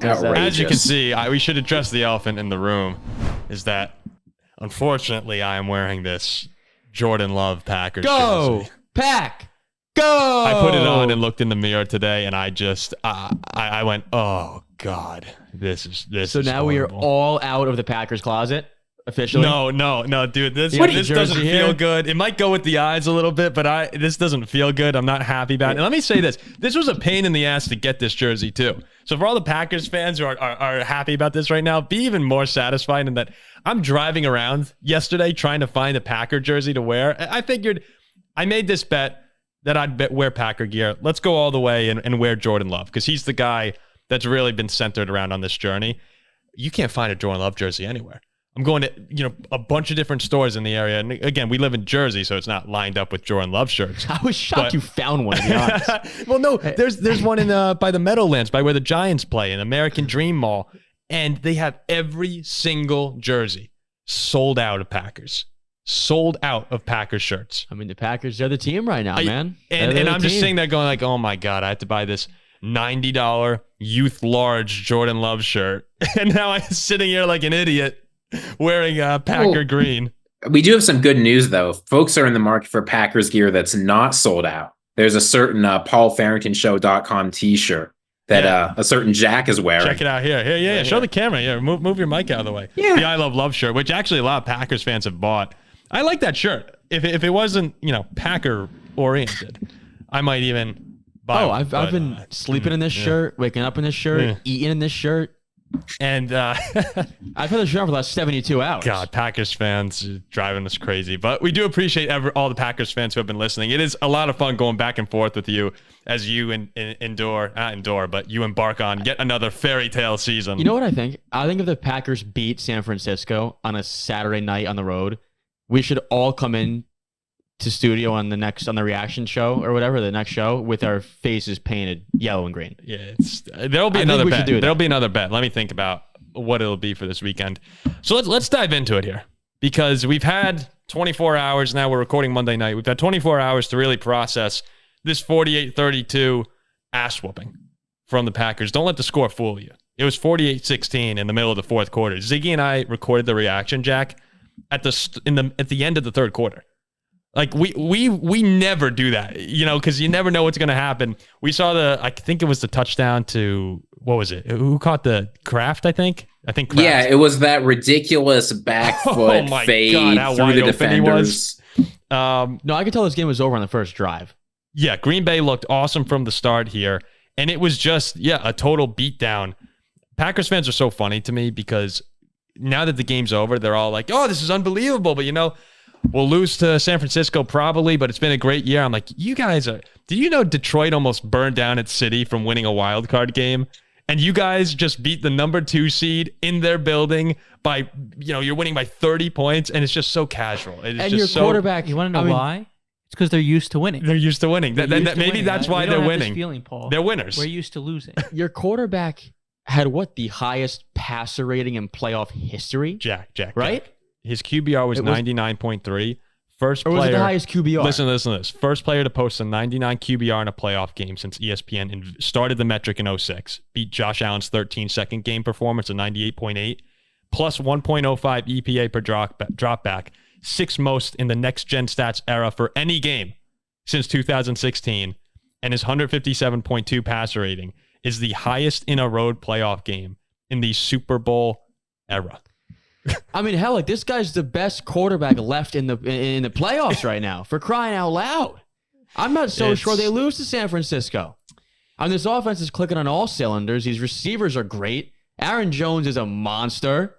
As you can see, we should address the elephant in the room, is that unfortunately I am wearing this Jordan Love Packers jersey. Pack! Go! I put it on and looked in the mirror today, and I just, I went, oh God, this is So now horrible. we are all out of the Packers closet, officially? No, dude, this doesn't feel good. It might go with the eyes a little bit, but this doesn't feel good. I'm not happy about it. And let me say this. This was a pain in the ass to get this jersey, too. So for all the Packers fans who are happy about this right now, be even more satisfied in that I'm driving around yesterday trying to find a Packer jersey to wear. I made this bet that I'd wear Packer gear. Let's go all the way and wear Jordan Love, because he's the guy that's really been centered around on this journey. You can't find a Jordan Love jersey anywhere. I'm going to, a bunch of different stores in the area. And again, we live in Jersey, so it's not lined up with Jordan Love shirts. I was shocked you found one, to be honest. Well, no, there's one by the Meadowlands, by where the Giants play, in American Dream Mall. And they have every single jersey sold out of Packers. Sold out of Packers shirts. I mean, the Packers, they're the team right now, man. And I'm just sitting there going like, oh my God, I have to buy this $90 youth large Jordan Love shirt. And now I'm sitting here like an idiot wearing Packer green. We do have some good news, though. Folks are in the market for Packers gear that's not sold out. There's a certain PaulFarringtonShow.com t-shirt that a certain Jack is wearing. Check it out here. Yeah. Show the camera. Yeah, move your mic out of the way. Yeah. The I Love Love shirt, which actually a lot of Packers fans have bought. I like that shirt. If it wasn't, Packer oriented, I might even buy it. I've been sleeping in this shirt, waking up in this shirt, eating in this shirt. And I've had this shirt for the last 72 hours. God, Packers fans are driving us crazy. But we do appreciate all the Packers fans who have been listening. It is a lot of fun going back and forth with you as you you embark on yet another fairy tale season. You know what I think? I think if the Packers beat San Francisco on a Saturday night on the road, we should all come in to studio on the reaction show or whatever, the next show, with our faces painted yellow and green. Yeah, there'll be another bet. There'll be another bet. Let me think about what it'll be for this weekend. So let's dive into it here, because we've had 24 hours now. We're recording Monday night. We've had 24 hours to really process this 48-32 ass whooping from the Packers. Don't let the score fool you. It was 48-16 in the middle of the fourth quarter. Ziggy and I recorded the reaction, Jack, at the end of the third quarter. Like we never do that, because you never know what's going to happen. We saw I think it was the touchdown to, what was it? Who caught the Kraft? I think Kraft. Yeah, it was that ridiculous back foot fade through the defenders. No, I could tell this game was over on the first drive. Yeah, Green Bay looked awesome from the start here, and it was just a total beatdown. Packers fans are so funny to me, because now that the game's over, they're all like, "Oh, this is unbelievable," but we'll lose to San Francisco probably, but it's been a great year. I'm like, you guys did you know Detroit almost burned down its city from winning a wild card game? And you guys just beat the number 2 seed in their building by, you're winning by 30 points, and it's just so casual. It is and just your quarterback, you want to know why? It's because they're used to winning. They're used to winning. Maybe that's why they're winning. Feeling, Paul. They're winners. We're used to losing. Your quarterback had the highest passer rating in playoff history? Jack. Right? Jack. His QBR was 99.3. First player. Or was it the highest QBR? Listen to this. First player to post a 99 QBR in a playoff game since ESPN and started the metric in 2006. Beat Josh Allen's 13-second game performance of 98.8. Plus 1.05 EPA per drop back. 6th most in the next-gen stats era for any game since 2016. And his 157.2 passer rating is the highest in a road playoff game in the Super Bowl era. I mean, hell, this guy's the best quarterback left in the playoffs right now, for crying out loud. I'm not so sure they lose to San Francisco. I mean, this offense is clicking on all cylinders. These receivers are great. Aaron Jones is a monster.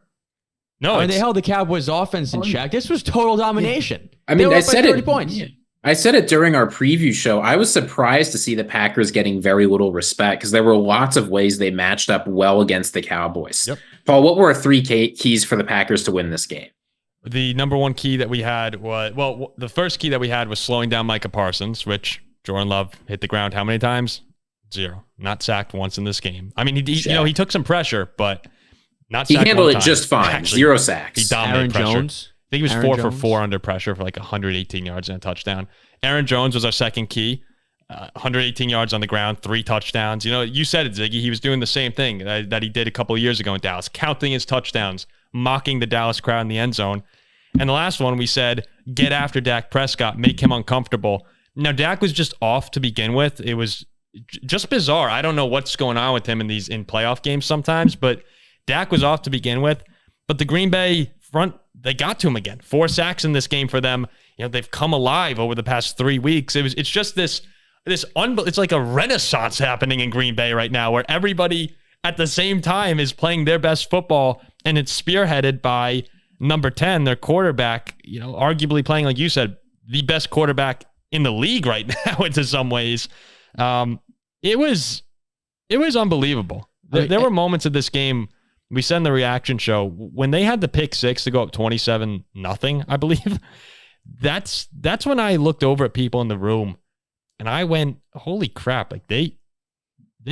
They held the Cowboys' offense in check. This was total domination. I mean, I said 30 points. I said it during our preview show. I was surprised to see the Packers getting very little respect, because there were lots of ways they matched up well against the Cowboys. Yep. Paul, what were our 3 keys for the Packers to win this game? The number 1 key that we had was, the first key that we had was slowing down Micah Parsons, which Jordan Love hit the ground how many times? 0. Not sacked once in this game. I mean, he took some pressure, but not sacked. He handled it just fine. Actually, 0 sacks. He dominated Aaron pressure. Jones. I think he was 4 for 4 under pressure for like 118 yards and a touchdown. Aaron Jones was our second key. 118 yards on the ground, 3 touchdowns. You know, you said it, Ziggy. He was doing the same thing that he did a couple of years ago in Dallas, counting his touchdowns, mocking the Dallas crowd in the end zone. And the last one, we said, get after Dak Prescott, make him uncomfortable. Now, Dak was just off to begin with. It was just bizarre. I don't know what's going on with him in playoff games sometimes, but Dak was off to begin with. But the Green Bay front, they got to him again. 4 sacks in this game for them. You know, they've come alive over the past 3 weeks. It's just it's like a renaissance happening in Green Bay right now, where everybody at the same time is playing their best football, and it's spearheaded by number 10, their quarterback, you know, arguably playing, like you said, the best quarterback in the league right now into some ways. It was unbelievable. There were moments of this game, we said in the reaction show, when they had the pick 6 to go up 27-0, I believe, that's when I looked over at people in the room and I went, holy crap, like they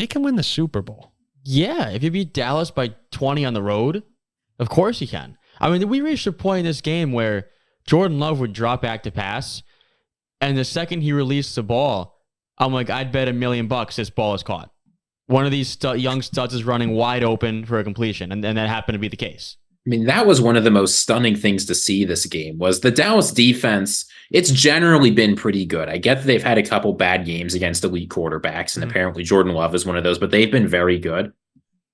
can win the Super Bowl. Yeah, if you beat Dallas by 20 on the road, of course you can. I mean, we reached a point in this game where Jordan Love would drop back to pass, and the second he released the ball, I'm like, I'd bet $1 million this ball is caught. One of these young studs is running wide open for a completion, and that happened to be the case. I mean, that was one of the most stunning things to see this game was the Dallas defense. It's generally been pretty good. I get that they've had a couple bad games against elite quarterbacks, and apparently Jordan Love is one of those, but they've been very good.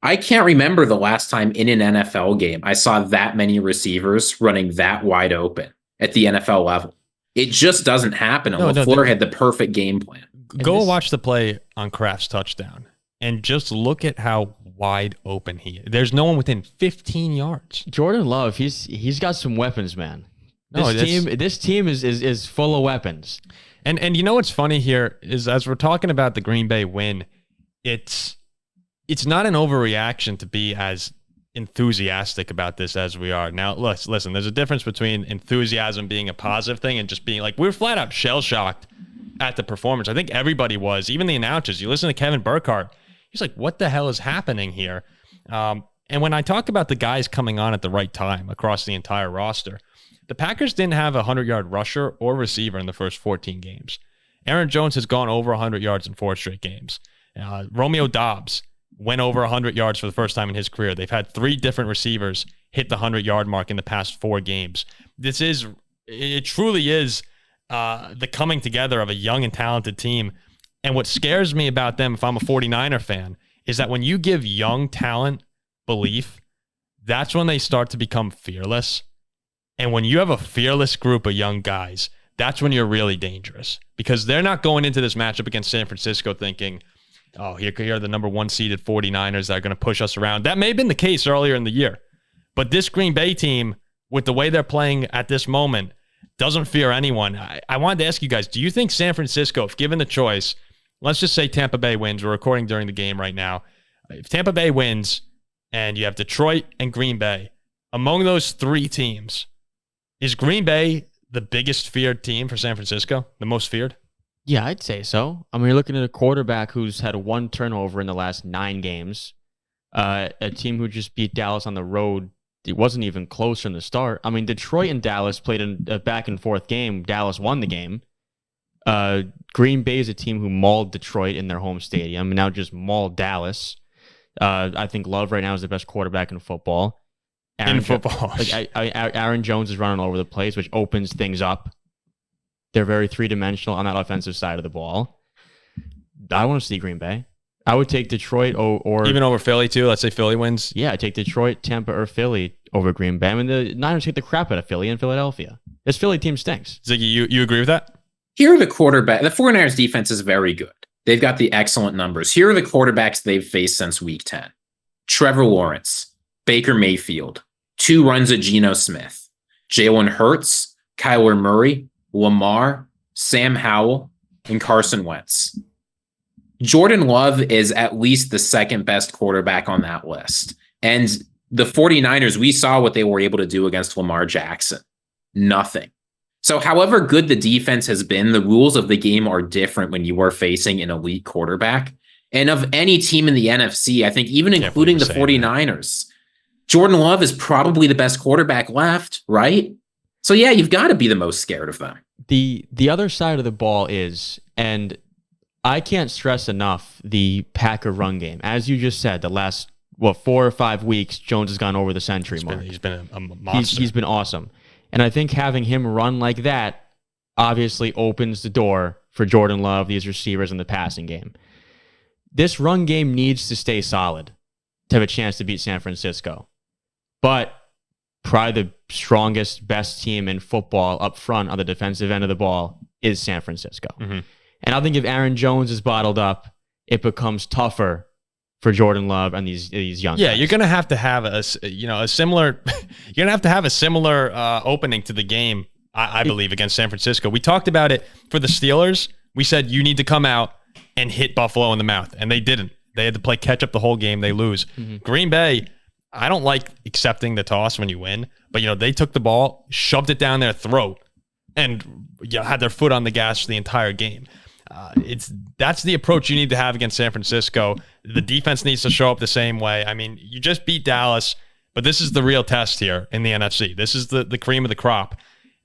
I can't remember the last time in an NFL game I saw that many receivers running that wide open at the NFL level. It just doesn't happen. And LaFleur had the perfect game plan. Go watch the play on Kraft's touchdown and just look at how wide open he is. There's no one within 15 yards. Jordan Love, he's got some weapons, man. This team is full of weapons. And you know what's funny here is, as we're talking about the Green Bay win, it's not an overreaction to be as enthusiastic about this as we are. Now, listen, there's a difference between enthusiasm being a positive thing and just being like, we're flat out shell-shocked at the performance. I think everybody was, even the announcers. You listen to Kevin Burkhardt, he's like, what the hell is happening here? And when I talk about the guys coming on at the right time across the entire roster, the Packers didn't have a 100-yard rusher or receiver in the first 14 games. Aaron Jones has gone over 100 yards in 4 straight games. Romeo Doubs went over 100 yards for the first time in his career. They've had 3 different receivers hit the 100-yard mark in the past 4 games. It truly is the coming together of a young and talented team. And what scares me about them, if I'm a 49er fan, is that when you give young talent belief, that's when they start to become fearless. And when you have a fearless group of young guys, that's when you're really dangerous, because they're not going into this matchup against San Francisco thinking, oh, here are the number 1 seeded 49ers that are going to push us around. That may have been the case earlier in the year. But this Green Bay team, with the way they're playing at this moment, doesn't fear anyone. I wanted to ask you guys, do you think San Francisco, if given the choice, let's just say Tampa Bay wins. We're recording during the game right now. If Tampa Bay wins and you have Detroit and Green Bay, among those 3 teams, is Green Bay the biggest feared team for San Francisco? The most feared? Yeah, I'd say so. I mean, you're looking at a quarterback who's had 1 turnover in the last 9 games. A team who just beat Dallas on the road. It wasn't even close from the start. I mean, Detroit and Dallas played a back-and-forth game. Dallas won the game. Green Bay is a team who mauled Detroit in their home stadium and now just mauled Dallas. I think Love right now is the best quarterback in football. Aaron Jones is running all over the place, which opens things up. They're very three-dimensional on that offensive side of the ball. I want to see Green Bay. I would take Detroit or even over Philly too. Let's say Philly wins. Yeah, I'd take Detroit, Tampa, or Philly over Green Bay. I mean, the Niners take the crap out of Philly and Philadelphia. This Philly team stinks. Ziggy, you agree with that? Here are the quarterback. The 49ers defense is very good. They've got the excellent numbers. Here are the quarterbacks they've faced since week 10. Trevor Lawrence, Baker Mayfield, 2 runs at Geno Smith, Jalen Hurts, Kyler Murray, Lamar, Sam Howell, and Carson Wentz. Jordan Love is at least the 2nd best quarterback on that list. And the 49ers, we saw what they were able to do against Lamar Jackson. Nothing. So however good the defense has been, the rules of the game are different when you are facing an elite quarterback. And of any team in the NFC, I think even including the 49ers, Jordan Love is probably the best quarterback left, right? So yeah, you've got to be the most scared of them. The other side of the ball is, and I can't stress enough the Packer run game. As you just said, the last 4 or 5 weeks, Jones has gone over the century mark. He's been a monster. He's been awesome. And I think having him run like that obviously opens the door for Jordan Love, these receivers in the passing game. This run game needs to stay solid to have a chance to beat San Francisco. But probably the strongest, best team in football up front on the defensive end of the ball is San Francisco. Mm-hmm. And I think if Aaron Jones is bottled up, it becomes tougher for Jordan Love and these young guys. You're gonna have to have a similar you're gonna have to have a similar opening to the game, I believe, against San Francisco. We talked about it for the Steelers. We said you need to come out and hit Buffalo in the mouth, and they didn't. They had to play catch up the whole game. They lose. Mm-hmm. Green Bay, I don't like accepting the toss when you win, but they took the ball, shoved it down their throat, and had their foot on the gas for the entire game. That's the approach you need to have against San Francisco. The defense needs to show up the same way. I mean, you just beat Dallas, but this is the real test here in the NFC. This is the cream of the crop.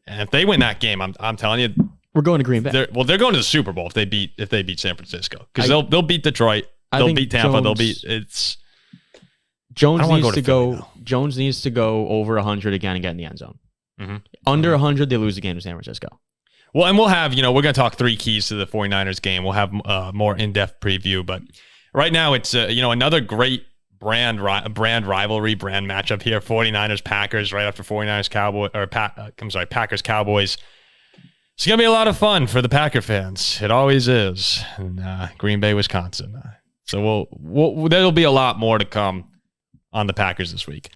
And if they win that game, I'm telling you, we're going to Green Bay. They're going to the Super Bowl if they beat San Francisco, because they'll beat Detroit, they'll beat Tampa, Jones needs to go. Jones needs to go over 100 again and get in the end zone. Mm-hmm. Under 100, they lose the game to San Francisco. Well, and we'll have, we're going to talk 3 keys to the 49ers game. We'll have more in-depth preview, but right now it's, another great brand rivalry, brand matchup here. 49ers Packers right after Packers Cowboys. It's going to be a lot of fun for the Packer fans. It always is in Green Bay, Wisconsin. So there'll be a lot more to come on the Packers this week.